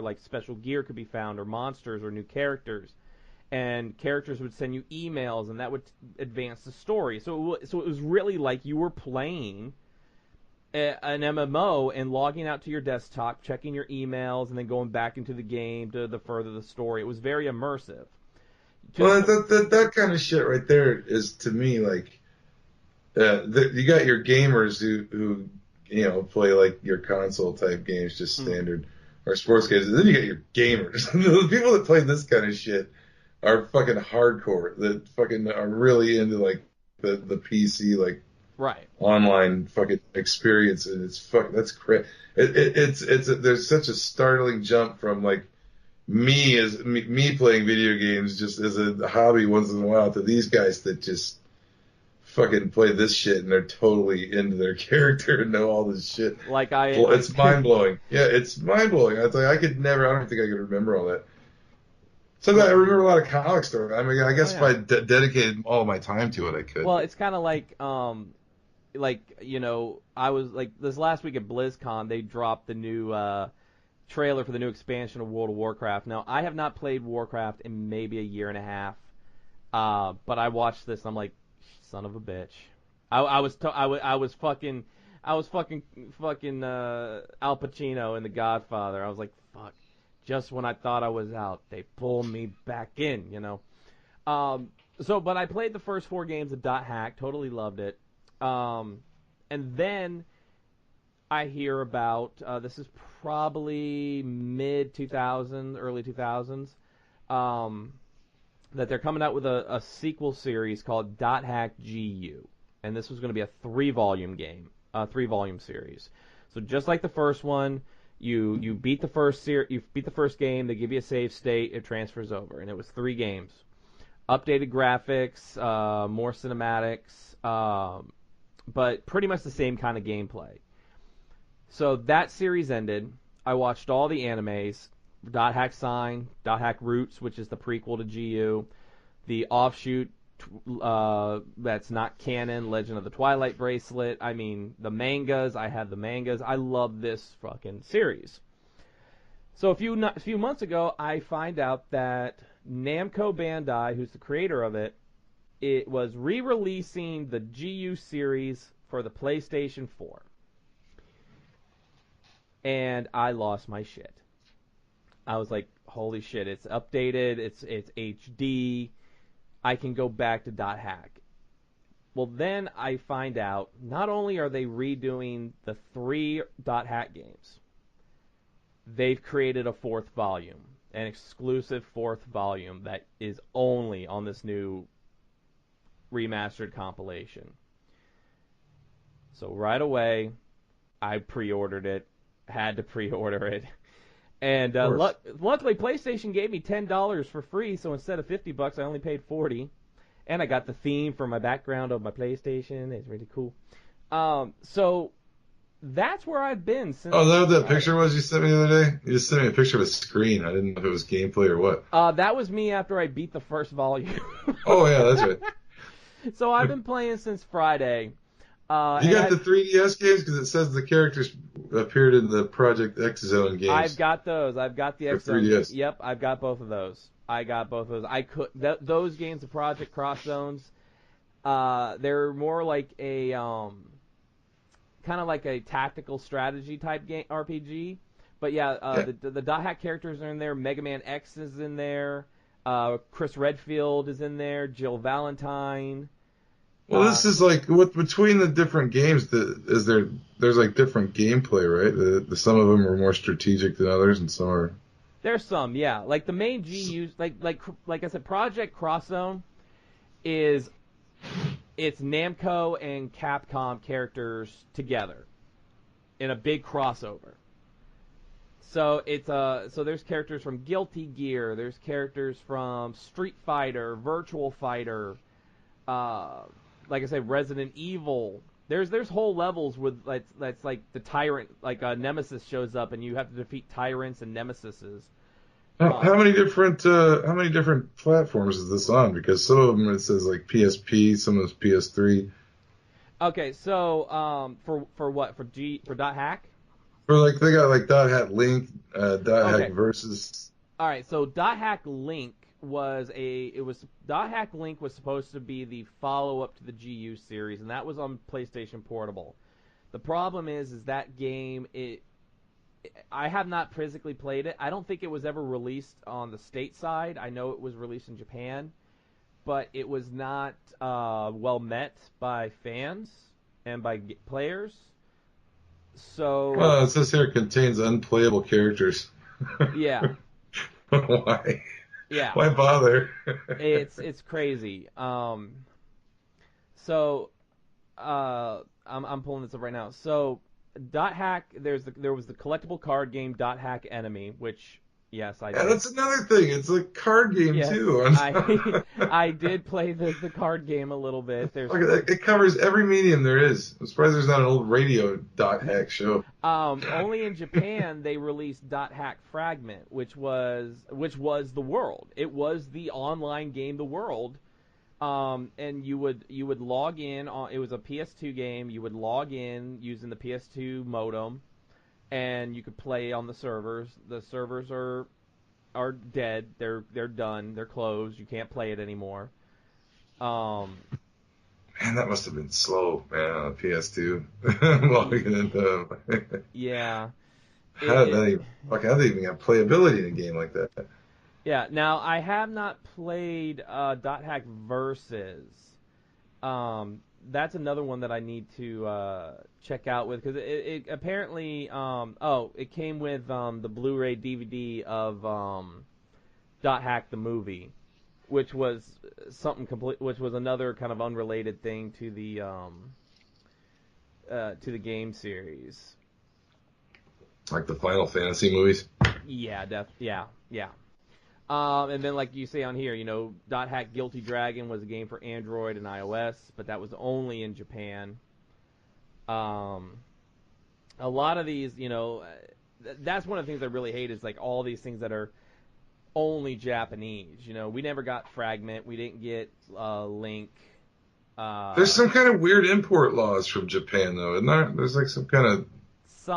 like special gear could be found, or monsters, or new characters. And characters would send you emails, and that would advance the story. So it was really like you were playing an MMO and logging out to your desktop, checking your emails, and then going back into the game to further the story. It was very immersive. Well, that kind of shit right there is, to me, like, you got your gamers who play like your console type games, just standard, or sports games, and then you got your gamers. The people that play this kind of shit are fucking hardcore, that fucking are really into like the PC like right online fucking experience, and that's crazy. There's such a startling jump from like me playing video games just as a hobby once in a while to these guys that just fucking play this shit and they're totally into their character and know all this shit. It's mind blowing. Yeah, it's mind blowing. I don't think I could remember all that. Sometimes I remember a lot of comic stories. I mean, I guess if I dedicated all my time to it, I could. Well, it's kind of like I was like this last week at BlizzCon, they dropped the new trailer for the new expansion of World of Warcraft. Now, I have not played Warcraft in maybe a year and a half, but I watched this and I'm like, son of a bitch. I was fucking Al Pacino in The Godfather. I was like, fuck. Just when I thought I was out, they pulled me back in, But I played the first 4 games of Dot Hack, totally loved it. And then I hear about, this is probably mid-2000s, early 2000s, that they're coming out with a sequel series called Dot Hack GU. And this was going to be a 3-volume game, a 3-volume series. So just like the first one, you beat the first game, they give you a save state, it transfers over, and it was 3 games. Updated graphics, more cinematics, but pretty much the same kind of gameplay. So that series ended. I watched all the animes, Dot Hack Sign, Dot Hack Roots, which is the prequel to GU, the offshoot that's not canon, Legend of the Twilight Bracelet. I mean, the mangas. I have the mangas. I love this fucking series. So a few months ago, I find out that Namco Bandai, who's the creator of it, it was re-releasing the GU series for the PlayStation 4. And I lost my shit. I was like, holy shit, it's updated, it's HD, I can go back to Dot Hack. Well, then I find out, not only are they redoing the 3 Dot Hack games, they've created a 4th volume, an exclusive 4th volume that is only on this new remastered compilation. So right away, I pre-ordered it, had to pre-order it. And luckily, PlayStation gave me $10 for free, so instead of $50, I only paid $40. And I got the theme for my background of my PlayStation. It's really cool. So that's where I've been since. Oh, is that what that picture was you sent me the other day? You just sent me a picture of a screen. I didn't know if it was gameplay or what. That was me after I beat the first volume. Oh, yeah, that's right. So I've been playing since Friday. You got the 3DS games? Because it says the characters appeared in the Project X Zone games. I've got those. I've got the X Zone. 3DS. Yep, I've got both of those. Those games, the Project Cross Zones, they're more like a kind of like a tactical strategy type game RPG. But yeah, the Dot Hack characters are in there. Mega Man X is in there. Chris Redfield is in there. Jill Valentine. Well, this is like between the different games. There's like different gameplay, right? Some of them are more strategic than others, and some are. There's some, yeah. Like the main GUs, like I said, Project Cross Zone it's Namco and Capcom characters together in a big crossover. So so there's characters from Guilty Gear, there's characters from Street Fighter, Virtual Fighter. Like I said, Resident Evil. There's whole levels with that's like the tyrant, like Nemesis shows up and you have to defeat tyrants and nemesises. How many different platforms is this on? Because some of them it says like PSP, some of it's PS3. Okay, so for what for Dot Hack? For like they got like Dot Hack Link, Dot Hack Okay. versus. All right. So Dot Hack Link Dot Hack Link was supposed to be the follow up to the GU series, and that was on PlayStation Portable. The problem is that game I have not physically played it. I don't think it was ever released on the state side. I know it was released in Japan, but it was not well met by fans and by players. So Well, it says here it contains unplayable characters. yeah, Why? yeah, Why bother? it's crazy. So I'm pulling this up right now. So Dot Hack, there was the collectible card game Dot Hack Enemy, which yes I Yeah, did. that's another thing. It's a card game Yes, too. I did play the card game a little bit. There's It covers every medium there is. I'm surprised there's not an old radio Dot Hack show. only in Japan they released Dot Hack Fragment, which was the World. It was the online game, the World. And you would log in on, it was a PS2 game. You would log in using the PS2 modem, and you could play on the servers. The servers are dead. They're done. They're closed. You can't play it anymore. Man, that must have been slow, man, on a PS2. Logging into. Yeah. How did they even have playability in a game like that? Yeah. Now I have not played Dot Hack Versus. That's another one that I need to check out with, because it apparently it came with the Blu-ray DVD of Dot Hack the movie, which was which was another kind of unrelated thing to the game series. Like the Final Fantasy movies? Yeah, yeah. And then, like you say on here, Dot Hack Guilty Dragon was a game for Android and iOS, but that was only in Japan. A lot of these, that's one of the things I really hate, is like all these things that are only Japanese. We never got Fragment, we didn't get Link. There's some kind of weird import laws from Japan, though, isn't there? There's like some kind of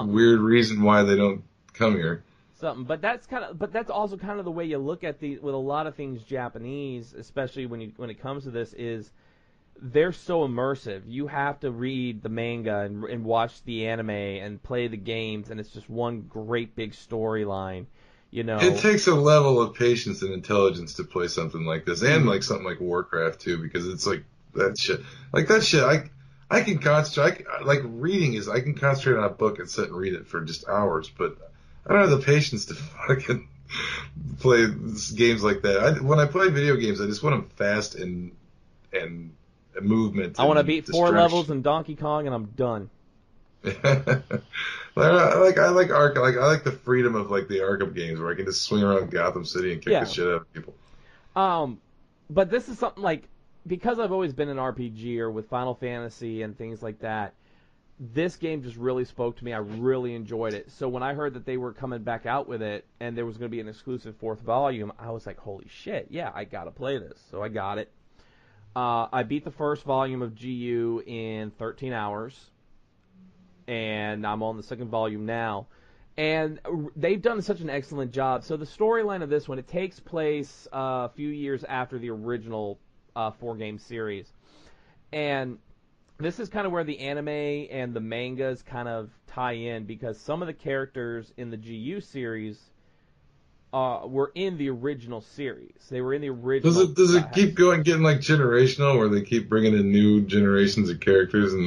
weird reason why they don't come here. But that's also kind of the way you look at with a lot of things Japanese, especially when it comes to this, is they're so immersive. You have to read the manga and watch the anime and play the games, and it's just one great big storyline. It takes a level of patience and intelligence to play something like this, and like something like Warcraft too, because it's like that shit. Like that shit, I can concentrate. Like reading is, I can concentrate on a book and sit and read it for just hours, but I don't have the patience to fucking play games like that. When I play video games, I just want them fast and movement. I want to beat 4 levels in Donkey Kong, and I'm done. I like Arkham. I like the freedom of like the Arkham games, where I can just swing around Gotham City and kick the shit out of people. But this is something like, because I've always been an RPGer with Final Fantasy and things like that, this game just really spoke to me. I really enjoyed it. So when I heard that they were coming back out with it, and there was going to be an exclusive 4th volume, I was like, holy shit, yeah, I gotta play this. So I got it. I beat the first volume of GU in 13 hours, and I'm on the second volume now. And they've done such an excellent job. So the storyline of this one, it takes place a few years after the original 4-game series. And this is kind of where the anime and the mangas kind of tie in, because some of the characters in the GU series were in the original series. They were in the original. Does it keep going, getting like generational, where they keep bringing in new generations of characters and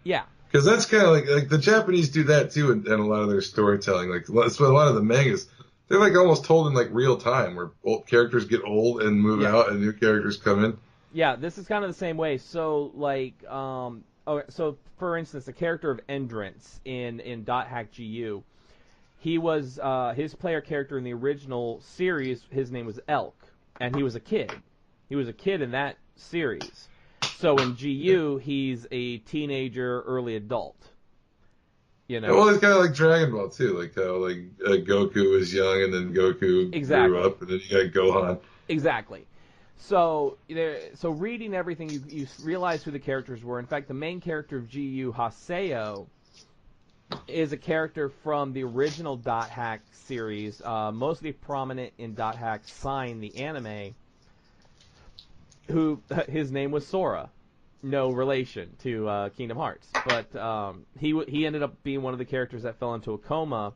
yeah. Because that's kind of like the Japanese do that too, in a lot of their storytelling. Like so a lot of the mangas, they're like almost told in like real time, where old characters get old and move out, and new characters come in. Yeah, this is kind of the same way. So, like, so for instance, the character of Endrance in Dot Hack GU, he was his player character in the original series. His name was Elk, and he was a kid. He was a kid in that series. So in GU, he's a teenager, early adult. Well, it's kind of like Dragon Ball too, like how Goku was young, and then Goku grew up, and then you got Gohan. Exactly. So reading everything, you realize who the characters were. In fact, the main character of GU, Haseo, is a character from the original Dot Hack series, mostly prominent in Dot Hack Sign, the anime, who his name was Sora. No relation to Kingdom Hearts, but he ended up being one of the characters that fell into a coma,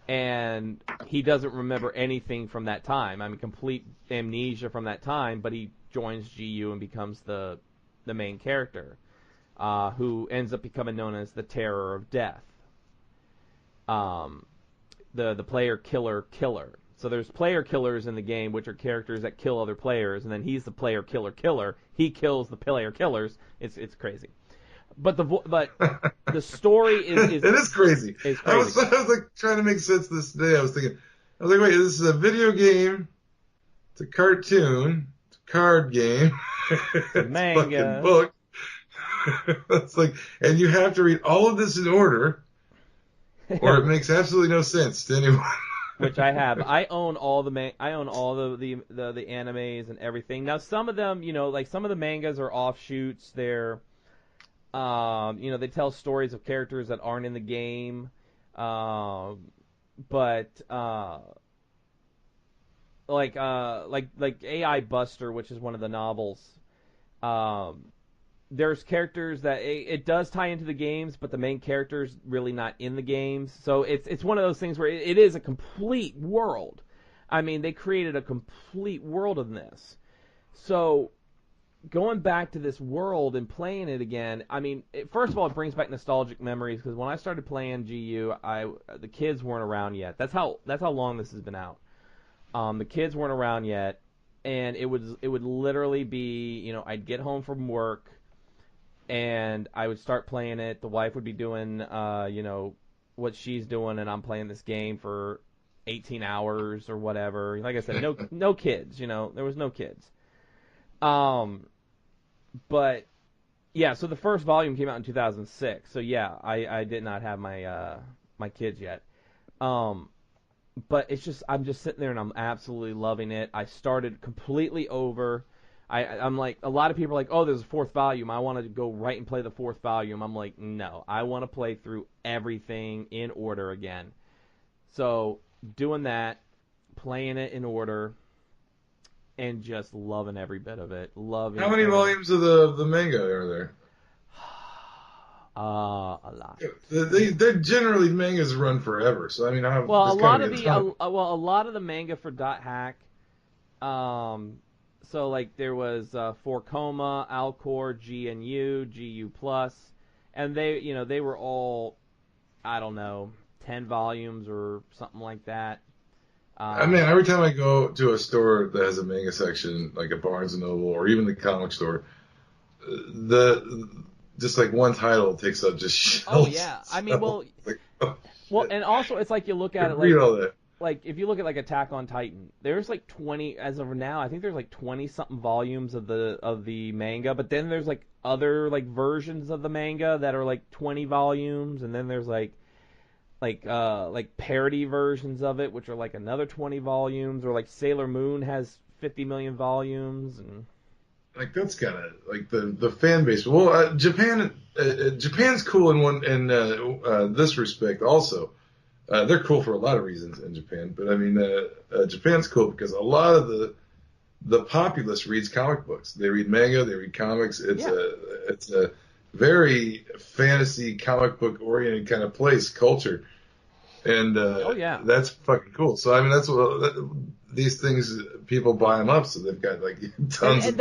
and he doesn't remember anything from that time. I mean, complete amnesia from that time, but he joins GU and becomes the main character, who ends up becoming known as the Terror of Death. The player killer. So there's player killers in the game, which are characters that kill other players, and then he's the player killer. He kills the player killers. It's crazy. But the story is it is crazy. It's I was crazy. like trying to make sense this day. I was like, wait, this is a video game, it's a cartoon, it's a card game, it's a manga. fucking book. It's like, and you have to read all of this in order, or it makes absolutely no sense to anyone. Which I have. I own all the animes and everything. Now some of them, like some of the mangas are offshoots. They're they tell stories of characters that aren't in the game. But like AI Buster, which is one of the novels. There's characters that it does tie into the games, but the main character's really not in the games. So it's one of those things where it is a complete world. I mean, they created a complete world in this. So going back to this world and playing it again, I mean, first of all, it brings back nostalgic memories, because when I started playing GU, the kids weren't around yet. That's how long this has been out. The kids weren't around yet, and it would literally be, I'd get home from work, and I would start playing it. The wife would be doing, what she's doing, and I'm playing this game for 18 hours or whatever. Like I said, no kids. There was no kids. But yeah, so the first volume came out in 2006. So yeah, I did not have my kids yet. But it's just, I'm just sitting there and I'm absolutely loving it. I started completely over. I'm like, a lot of people are like, oh, there's a fourth volume. I want to go right and play the fourth volume. I'm like, no, I want to play through everything in order again. So doing that, playing it in order, and just loving every bit of it. How many volumes of the manga are there? A lot. They're generally, mangas run forever. So I mean, a lot of the manga for Dot Hack. So like there was For Coma, Alcor, GNU, GU Plus, and they were all, I don't know, 10 volumes or something like that. I mean, every time I go to a store that has a manga section, like a Barnes and Noble or even the comic store, just like one title takes up just shelves. Oh yeah, I mean, and also it's like you look at it like, all that. Like if you look at like Attack on Titan, there's like 20 as of now. I think there's like 20 something volumes of the manga, but then there's like other like versions of the manga that are like 20 volumes, and then there's like parody versions of it, which are like another 20 volumes, or like Sailor Moon has 50 million volumes, and like that's kind of like the fan base. Well, Japan's cool in this respect also. They're cool for a lot of reasons in Japan, but I mean, Japan's cool because a lot of the populace reads comic books. They read manga, they read comics. It's a very fantasy comic book oriented kind of culture, and that's fucking cool. So I mean, that's what these things, people buy them up, so they've got like tons of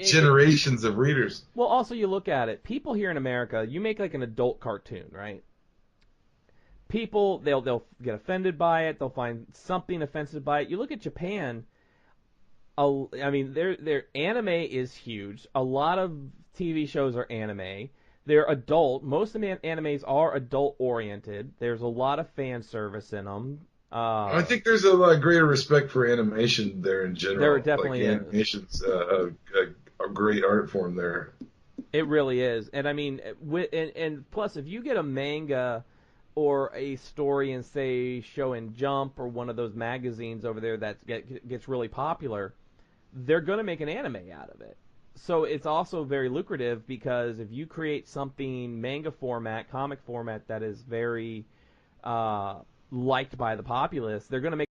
generations of readers. Well, also you look at it, people here in America, you make like an adult cartoon, right? People, they'll get offended by it. They'll find something offensive by it. You look at Japan. I mean, their anime is huge. A lot of TV shows are anime. They're adult. Most of the animes are adult oriented. There's a lot of fan service in them. I think there's a lot greater respect for animation there in general. There definitely is. Animation's a great art form there. It really is, and I mean, and plus, if you get a manga or a story in, say, Show and Jump or one of those magazines over there that gets really popular, they're going to make an anime out of it. So it's also very lucrative because if you create something manga format, comic format that is very liked by the populace, they're going to make